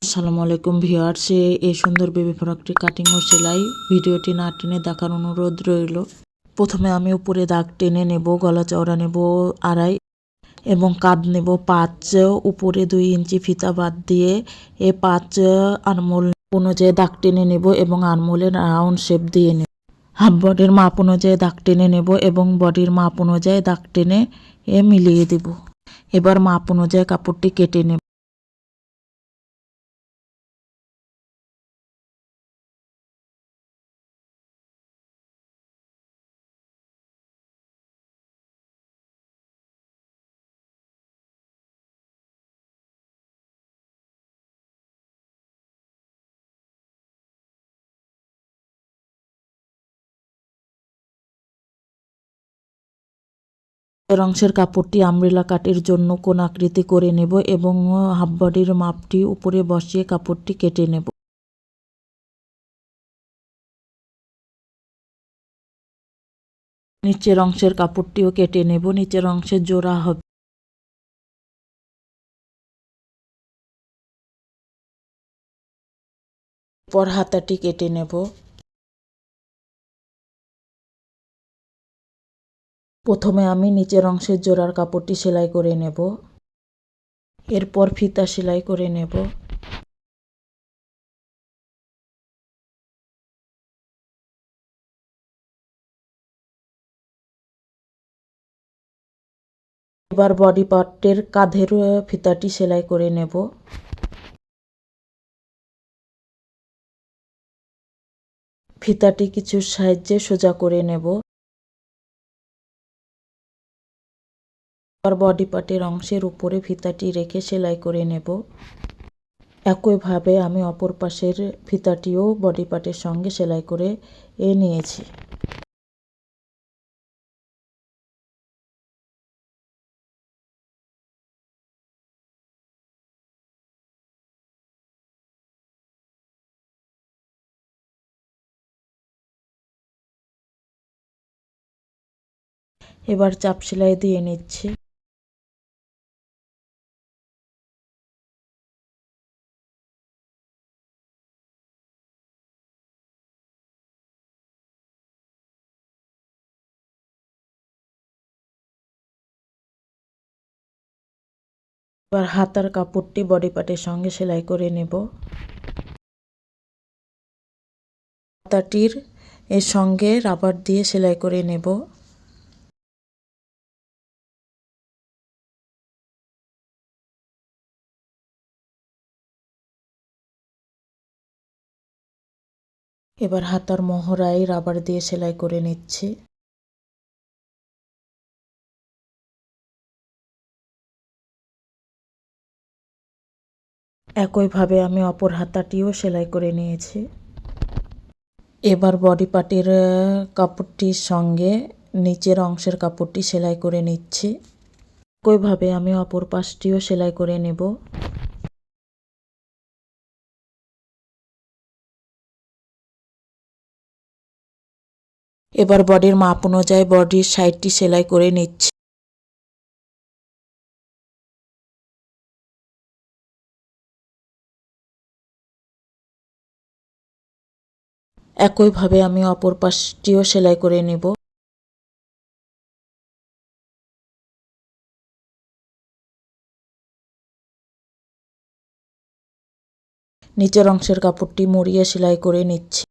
আসসালামু আলাইকুম ভিউয়ার্স, এই সুন্দর বেবি ফ্রকটি কাটিং ও সেলাই ভিডিওটি না টেনে দেখার অনুরোধ রইল। প্রথমে আমি উপরে দাগ টেনে নেব, গলা চওড়া নেব 2.5 এবং কাঁধ নেব 5, উপরে 2 ইঞ্চি ফিতা বাদ দিয়ে 5 আরমোল অনুযায়ী দাগ টেনে নেব এবং আরমোলের রাউন্ড শেপ দিয়ে নেব। হাফ বডির মাপ অনুযায়ী দাগ টেনে নেব এবং বডির মাপ অনুযায়ী দাগ টেনে মিলিয়ে দেব। এবার মাপ অনুযায়ী কাপড়টি কেটে নেব। অংশের কাপড়টি আমব্রেলা কাটের জন্য কোণ আকৃতি করে নেব এবং হাফ বডির মাপটি উপরে বসিয়ে কাপড়টি কেটে নেব। নিচের অংশের কাপড়টিও কেটে নেব, নিচের অংশের জোড়া হবে। পর হাতাটি কেটে নেব। প্রথমে আমি নিচের অংশের জোড়ার কাপড়টি সেলাই করে নেব, এরপর ফিতা সেলাই করে নেব। এবার বডি পার্টের কাঁধের ফিতাটি সেলাই করে নেব। ফিতাটি কিছু সাহায্যে সোজা করে নেব। এবার বডি পার্টের অংশের উপরে ফিতাটি রেখে সেলাই করে নেব। একইভাবে আমি অপর পাশের ফিতাটিও বডি পার্টের সঙ্গে সেলাই করে নিয়েছি। এবার চাপ সেলাই দিয়ে নিচ্ছি। এবার হাতার কাপড়টি বডি পার্টের সঙ্গে সেলাই করে নেব। হাতাটির এর সঙ্গে রাবার দিয়ে সেলাই করে নেব। এবার হাতার মহড়ায় রাবার দিয়ে সেলাই করে নিচ্ছি। একইভাবে আমি অপর হাতাটিও সেলাই করে নিয়েছি। এবার বডি পার্টের কাপড়টির সঙ্গে নিচের অংশের কাপড়টি সেলাই করে নিচ্ছি। একইভাবে আমি অপর পাশটিও সেলাই করে নেব। এবার বডির মাপ অনুযায়ী বডির সাইডটি সেলাই করে নিচ্ছি। একইভাবে আমি অপর পাশটিও সেলাই করে নেব। নিচের অংশের কাপড়টি মুড়িয়ে সেলাই করে নিচ্ছি।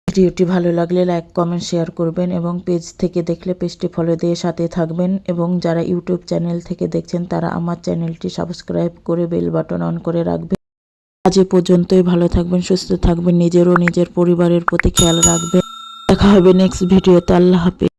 ভিডিওটি ভালো লাগলে লাইক, কমেন্ট, শেয়ার করবেন এবং পেজ থেকে দেখলে পেজটি ফলো দিয়ে সাথে থাকবেন এবং যারা ইউটিউব চ্যানেল থেকে দেখছেন তারা আমার চ্যানেলটি সাবস্ক্রাইব করে বেল বাটন অন করে রাখবেন। আজ এ পর্যন্তই। ভালো থাকবেন, সুস্থ থাকবেন, নিজের ও নিজের পরিবারের প্রতি খেয়াল রাখবেন। দেখা হবে নেক্সট ভিডিওতে। আল্লাহ হাফেজ।